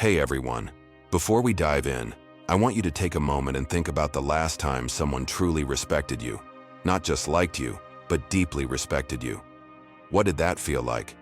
Hey everyone, before we dive in, I want you to take a moment and think about the last time someone truly respected you. Not just liked you, but deeply respected you. What did that feel like?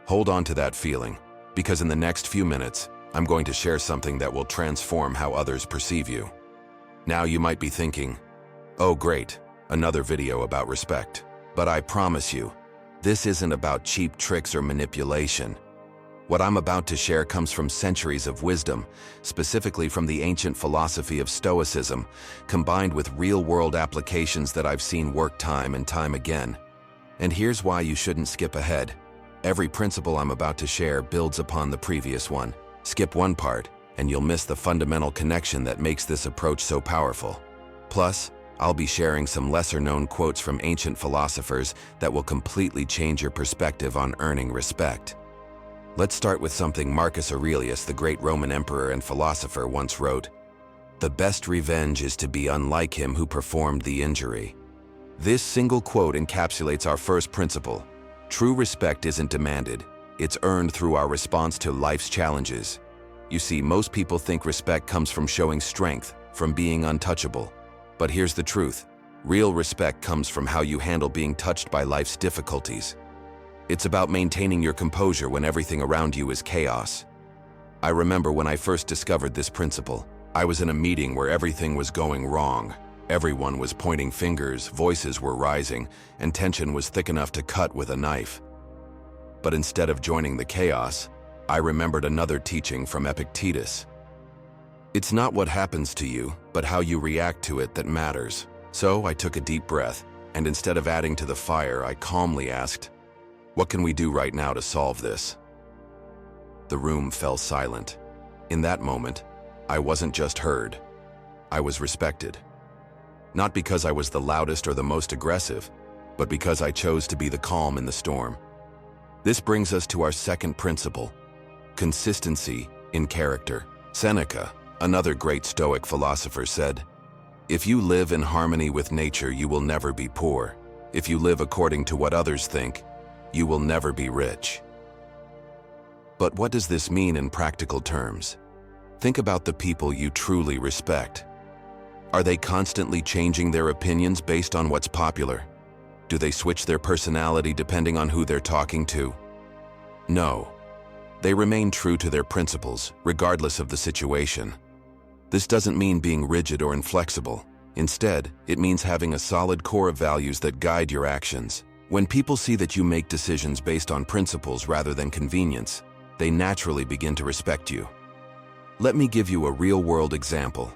Hold on to that feeling, because in the next few minutes, I'm going to share something that will transform how others perceive you. Now you might be thinking, oh great, another video about respect. But I promise you, this isn't about cheap tricks or manipulation. What I'm about to share comes from centuries of wisdom, specifically from the ancient philosophy of Stoicism, combined with real-world applications that I've seen work time and time again. And here's why you shouldn't skip ahead. Every principle I'm about to share builds upon the previous one. Skip one part, and you'll miss the fundamental connection that makes this approach so powerful. Plus, I'll be sharing some lesser-known quotes from ancient philosophers that will completely change your perspective on earning respect. Let's start with something Marcus Aurelius, the great Roman emperor and philosopher, once wrote: "The best revenge is to be unlike him who performed the injury." This single quote encapsulates our first principle. True respect isn't demanded, it's earned through our response to life's challenges. You see, most people think respect comes from showing strength, from being untouchable. But here's the truth. Real respect comes from how you handle being touched by life's difficulties. It's about maintaining your composure when everything around you is chaos. I remember when I first discovered this principle. I was in a meeting where everything was going wrong. Everyone was pointing fingers, voices were rising, and tension was thick enough to cut with a knife. But instead of joining the chaos, I remembered another teaching from Epictetus. It's not what happens to you, but how you react to it that matters. So I took a deep breath, and instead of adding to the fire, I calmly asked, "What can we do right now to solve this?" The room fell silent. In that moment, I wasn't just heard, I was respected. Not because I was the loudest or the most aggressive, but because I chose to be the calm in the storm. This brings us to our second principle: consistency in character. Seneca, another great Stoic philosopher, said, "If you live in harmony with nature, you will never be poor. If you live according to what others think, you will never be rich." But what does this mean in practical terms? Think about the people you truly respect. Are they constantly changing their opinions based on what's popular? Do they switch their personality depending on who they're talking to? No. They remain true to their principles, regardless of the situation. This doesn't mean being rigid or inflexible. Instead, it means having a solid core of values that guide your actions. When people see that you make decisions based on principles rather than convenience, they naturally begin to respect you. Let me give you a real-world example.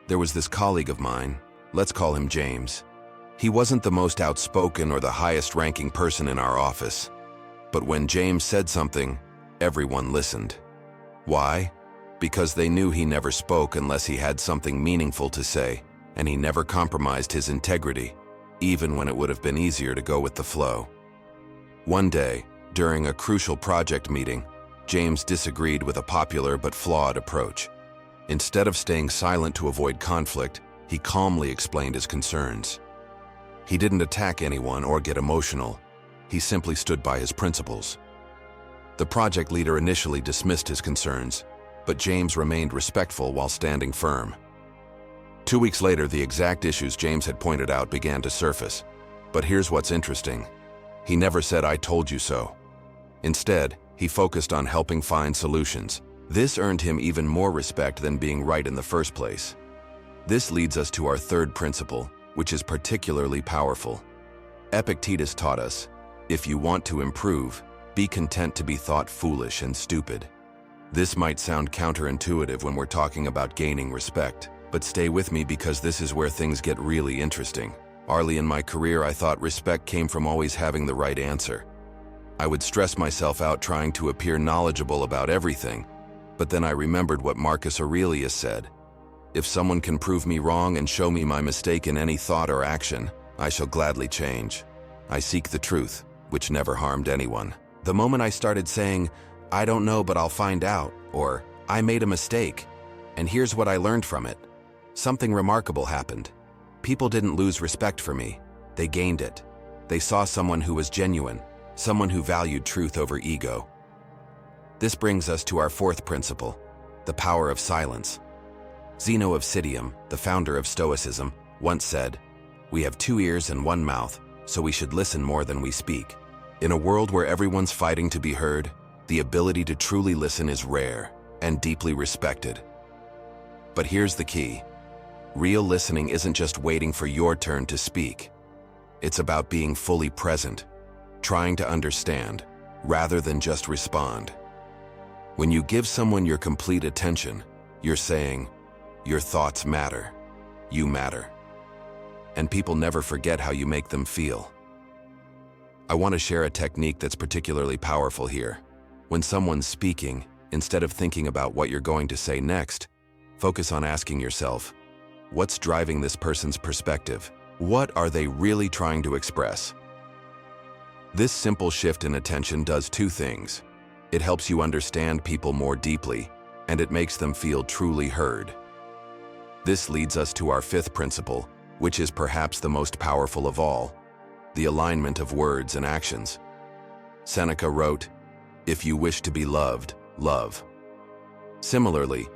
There was this colleague of mine, let's call him James. He wasn't the most outspoken or the highest-ranking person in our office. But when James said something, everyone listened. Why? Because they knew he never spoke unless he had something meaningful to say, and he never compromised his integrity, even when it would have been easier to go with the flow. One day, during a crucial project meeting, James disagreed with a popular but flawed approach. Instead of staying silent to avoid conflict, he calmly explained his concerns. He didn't attack anyone or get emotional. He simply stood by his principles. The project leader initially dismissed his concerns, but James remained respectful while standing firm. 2 weeks later, the exact issues James had pointed out began to surface. But here's what's interesting. He never said, "I told you so." Instead, he focused on helping find solutions. This earned him even more respect than being right in the first place. This leads us to our third principle, which is particularly powerful. Epictetus taught us, if you want to improve, be content to be thought foolish and stupid. This might sound counterintuitive when we're talking about gaining respect, but stay with me because this is where things get really interesting. Early in my career, I thought respect came from always having the right answer. I would stress myself out trying to appear knowledgeable about everything, but then I remembered what Marcus Aurelius said. If someone can prove me wrong and show me my mistake in any thought or action, I shall gladly change. I seek the truth, which never harmed anyone. The moment I started saying, "I don't know, but I'll find out," or "I made a mistake, and here's what I learned from it," something remarkable happened. People didn't lose respect for me. They gained it. They saw someone who was genuine, someone who valued truth over ego. This brings us to our fourth principle: The power of silence. Zeno of Citium, the founder of Stoicism, once said, "We have 2 ears and 1 mouth, so we should listen more than we speak." In a world where everyone's fighting to be heard, the ability to truly listen is rare and deeply respected. But here's the key. Real listening isn't just waiting for your turn to speak. It's about being fully present, trying to understand, rather than just respond. When you give someone your complete attention, you're saying, "Your thoughts matter. You matter." And people never forget how you make them feel. I want to share a technique that's particularly powerful here. When someone's speaking, instead of thinking about what you're going to say next, focus on asking yourself, what's driving this person's perspective? What are they really trying to express? This simple shift in attention does 2 things. It helps you understand people more deeply, and it makes them feel truly heard. This leads us to our 5th principle, which is perhaps the most powerful of all: the alignment of words and actions. Seneca wrote, "If you wish to be loved, love." Similarly,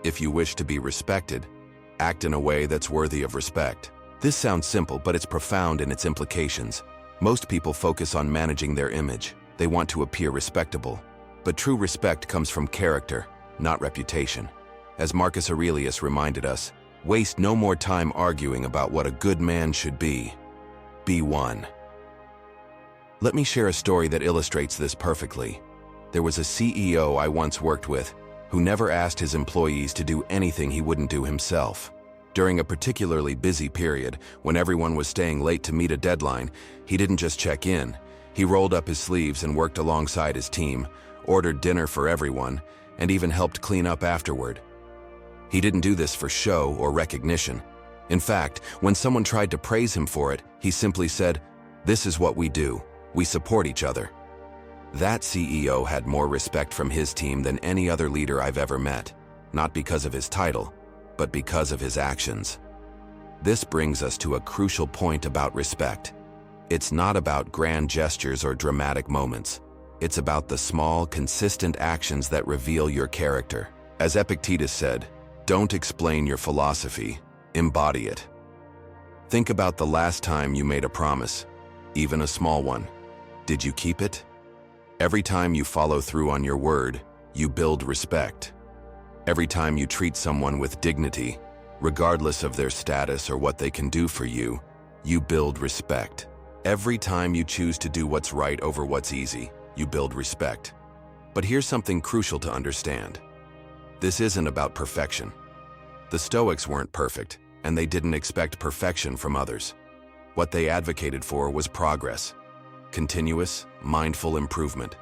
if you wish to be respected, act in a way that's worthy of respect. This sounds simple, but it's profound in its implications. Most people focus on managing their image. They want to appear respectable. But true respect comes from character, not reputation. As Marcus Aurelius reminded us, waste no more time arguing about what a good man should be. Be one. Let me share a story that illustrates this perfectly. There was a CEO I once worked with who never asked his employees to do anything he wouldn't do himself. During a particularly busy period, when everyone was staying late to meet a deadline, he didn't just check in. He rolled up his sleeves and worked alongside his team, ordered dinner for everyone, and even helped clean up afterward. He didn't do this for show or recognition. In fact, when someone tried to praise him for it, he simply said, "This is what we do. We support each other." That CEO had more respect from his team than any other leader I've ever met, not because of his title, but because of his actions. This brings us to a crucial point about respect. It's not about grand gestures or dramatic moments. It's about the small, consistent actions that reveal your character. As Epictetus said, "Don't explain your philosophy, embody it." Think about the last time you made a promise, even a small one. Did you keep it? Every time you follow through on your word, you build respect. Every time you treat someone with dignity, regardless of their status or what they can do for you, you build respect. Every time you choose to do what's right over what's easy, you build respect. But here's something crucial to understand. This isn't about perfection. The Stoics weren't perfect, and they didn't expect perfection from others. What they advocated for was progress, continuous, mindful improvement.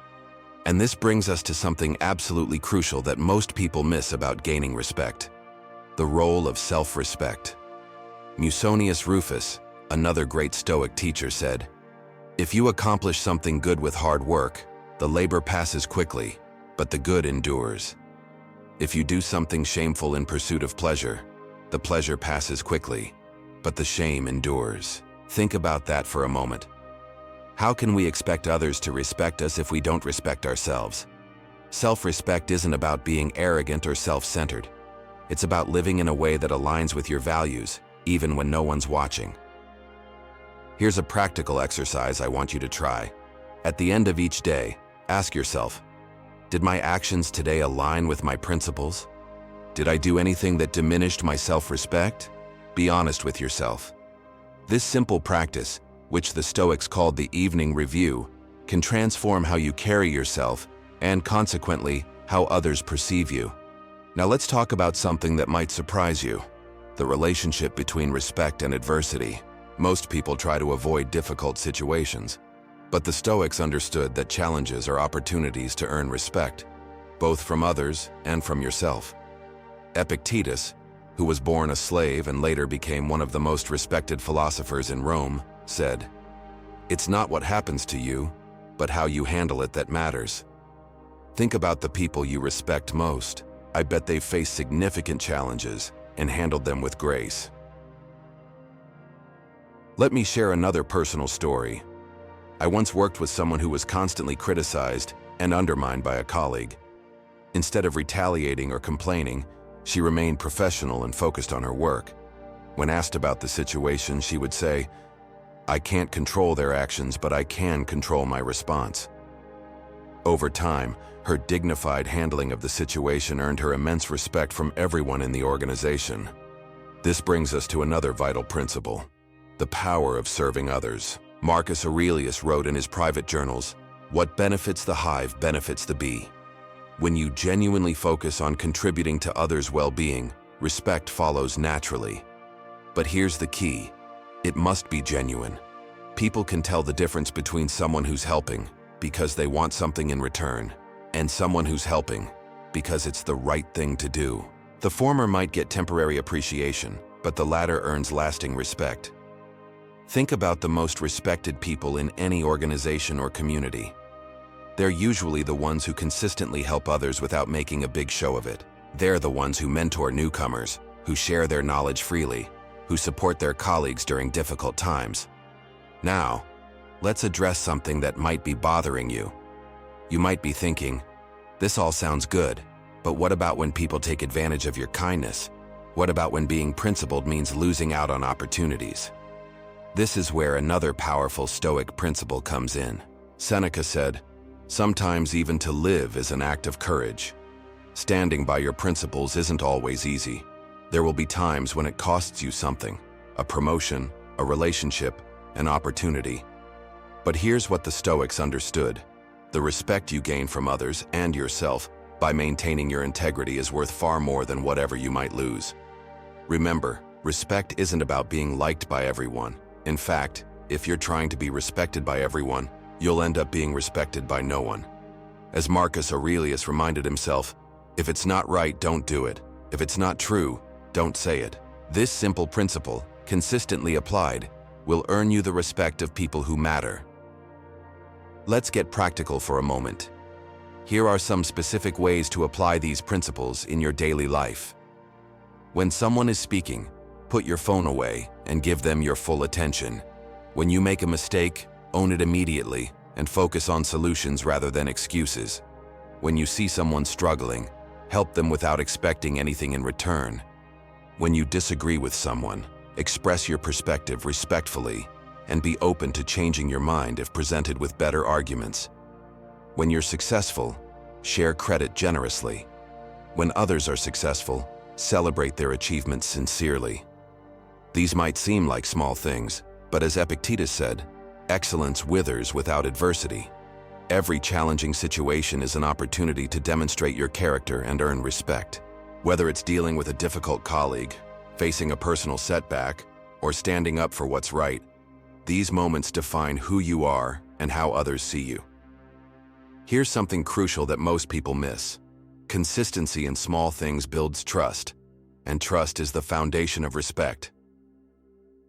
And this brings us to something absolutely crucial that most people miss about gaining respect: the role of self-respect. Musonius Rufus, another great Stoic teacher, said, "If you accomplish something good with hard work, the labor passes quickly, but the good endures. If you do something shameful in pursuit of pleasure, the pleasure passes quickly, but the shame endures." Think about that for a moment. How can we expect others to respect us if we don't respect ourselves? Self-respect isn't about being arrogant or self-centered. It's about living in a way that aligns with your values, even when no one's watching. Here's a practical exercise I want you to try. At the end of each day, ask yourself, did my actions today align with my principles? Did I do anything that diminished my self-respect? Be honest with yourself. This simple practice, which the Stoics called the evening review, can transform how you carry yourself and, consequently, how others perceive you. Now let's talk about something that might surprise you: the relationship between respect and adversity. Most people try to avoid difficult situations, but the Stoics understood that challenges are opportunities to earn respect, both from others and from yourself. Epictetus, who was born a slave and later became one of the most respected philosophers in Rome, said, "It's not what happens to you, but how you handle it that matters." Think about the people you respect most. I bet they've faced significant challenges and handled them with grace. Let me share another personal story. I once worked with someone who was constantly criticized and undermined by a colleague. Instead of retaliating or complaining, she remained professional and focused on her work. When asked about the situation, she would say, "I can't control their actions, but I can control my response." Over time, her dignified handling of the situation earned her immense respect from everyone in the organization. This brings us to another vital principle: the power of serving others. Marcus Aurelius wrote in his private journals, "What benefits the hive benefits the bee." When you genuinely focus on contributing to others' well-being, respect follows naturally. But here's the key: it must be genuine. People can tell the difference between someone who's helping because they want something in return, and someone who's helping because it's the right thing to do. The former might get temporary appreciation, but the latter earns lasting respect. Think about the most respected people in any organization or community. They're usually the ones who consistently help others without making a big show of it. They're the ones who mentor newcomers, who share their knowledge freely, who support their colleagues during difficult times. Now, let's address something that might be bothering you. You might be thinking, this all sounds good, but what about when people take advantage of your kindness? What about when being principled means losing out on opportunities? This is where another powerful Stoic principle comes in. Seneca said, "Sometimes even to live is an act of courage." Standing by your principles isn't always easy. There will be times when it costs you something: a promotion, a relationship, an opportunity. But here's what the Stoics understood: the respect you gain from others and yourself by maintaining your integrity is worth far more than whatever you might lose. Remember, respect isn't about being liked by everyone. In fact, if you're trying to be respected by everyone, you'll end up being respected by no one. As Marcus Aurelius reminded himself, if it's not right, don't do it. If it's not true, don't say it. This simple principle, consistently applied, will earn you the respect of people who matter. Let's get practical for a moment. Here are some specific ways to apply these principles in your daily life. When someone is speaking, put your phone away and give them your full attention. When you make a mistake, own it immediately and focus on solutions rather than excuses. When you see someone struggling, help them without expecting anything in return. When you disagree with someone, express your perspective respectfully and be open to changing your mind if presented with better arguments. When you're successful, share credit generously. When others are successful, celebrate their achievements sincerely. These might seem like small things, but as Epictetus said, excellence withers without adversity. Every challenging situation is an opportunity to demonstrate your character and earn respect. Whether it's dealing with a difficult colleague, facing a personal setback, or standing up for what's right, these moments define who you are and how others see you. Here's something crucial that most people miss. Consistency in small things builds trust, and trust is the foundation of respect.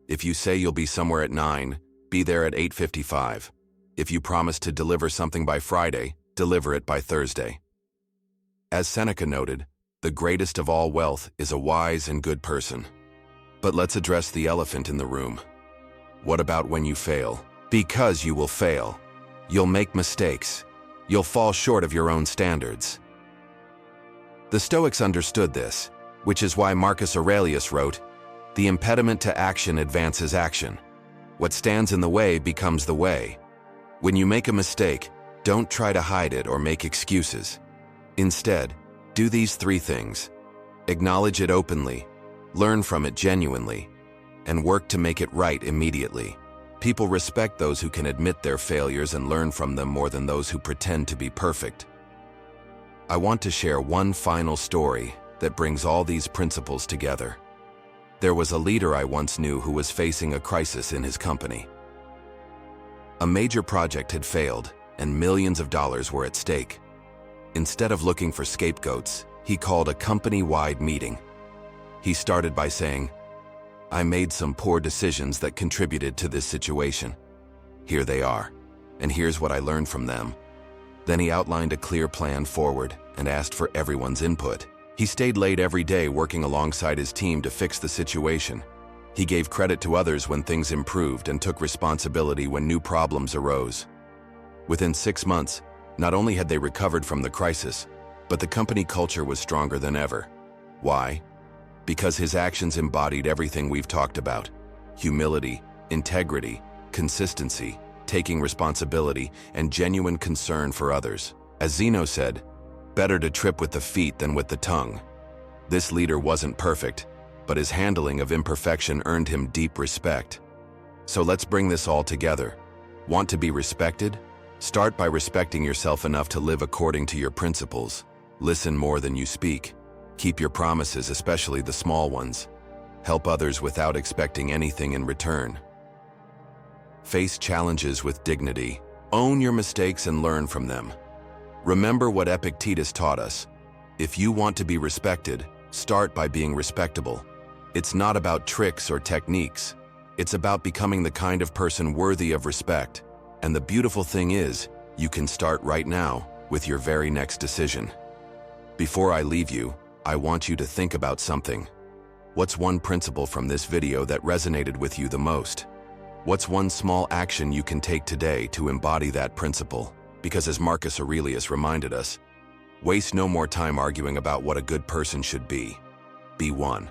If you say you'll be somewhere at 9, be there at 8:55. If you promise to deliver something by Friday, deliver it by Thursday. As Seneca noted, the greatest of all wealth is a wise and good person. But let's address the elephant in the room. What about when you fail? Because you will fail. You'll make mistakes. You'll fall short of your own standards. The Stoics understood this, which is why Marcus Aurelius wrote, "The impediment to action advances action. What stands in the way becomes the way." When you make a mistake, don't try to hide it or make excuses. Instead, do these 3 things. Acknowledge it openly, learn from it genuinely, and work to make it right immediately. People respect those who can admit their failures and learn from them more than those who pretend to be perfect. I want to share one final story that brings all these principles together. There was a leader I once knew who was facing a crisis in his company. A major project had failed, and millions of dollars were at stake. Instead of looking for scapegoats, he called a company-wide meeting. He started by saying, "I made some poor decisions that contributed to this situation. Here they are, and here's what I learned from them." Then he outlined a clear plan forward and asked for everyone's input. He stayed late every day working alongside his team to fix the situation. He gave credit to others when things improved and took responsibility when new problems arose. Within 6 months, not only had they recovered from the crisis, But the company culture was stronger than ever. Why? Because his actions embodied everything we've talked about: humility, integrity, consistency, taking responsibility, and genuine concern for others. As Zeno said, "Better to trip with the feet than with the tongue." This leader wasn't perfect, but his handling of imperfection earned him deep respect. So let's bring this all together. Want to be respected? Start by respecting yourself enough to live according to your principles. Listen more than you speak. Keep your promises, especially the small ones. Help others without expecting anything in return. Face challenges with dignity. Own your mistakes and learn from them. Remember what Epictetus taught us. If you want to be respected, start by being respectable. It's not about tricks or techniques. It's about becoming the kind of person worthy of respect. And the beautiful thing is, you can start right now with your very next decision. Before I leave you, I want you to think about something. What's one principle from this video that resonated with you the most? What's one small action you can take today to embody that principle? Because as Marcus Aurelius reminded us, waste no more time arguing about what a good person should be. Be one.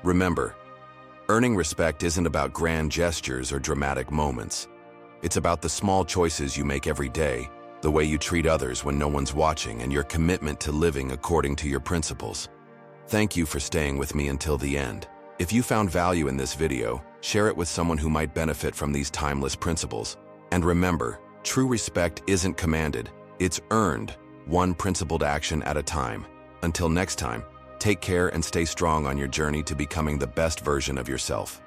Remember, earning respect isn't about grand gestures or dramatic moments. It's about the small choices you make every day, the way you treat others when no one's watching, and your commitment to living according to your principles. Thank you for staying with me until the end. If you found value in this video, share it with someone who might benefit from these timeless principles. And remember, true respect isn't commanded, it's earned, one principled action at a time. Until next time, take care and stay strong on your journey to becoming the best version of yourself.